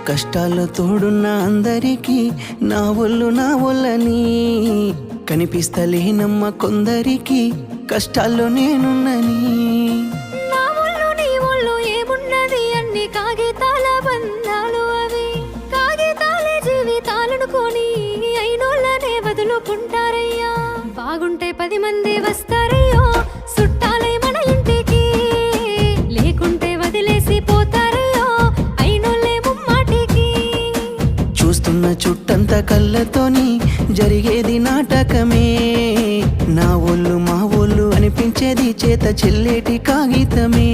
కష్టాల్లో తోడున్న అందరికీ నా ఒళ్ళని కనిపిస్తలేనమ్మ కొందరికి కష్టాల్లో నేనున్నని. నా ఒళ్ళు నీ ఒళ్ళు ఏమున్నది అన్ని కాగితాల బంధాలు, అవి కాగితాలే జీవితాలనుకొని అయినోళ్ళనే వదులుకుంటారయ్యా. బాగుంటే 10 మంది వస్తారయ్యో చుట్టాలై మన ఇంటికి, లేకుంటే వదిలేసి పోతారయ్యో అయినోళ్ళే ముమ్మాటికి. చూస్తున్న చుట్టంత కళ్ళతోని జరిగేది నాటకమే, నా ఒళ్ళు మా ఒళ్ళు అనిపించేది చేత చెల్లేటి కాగితమే.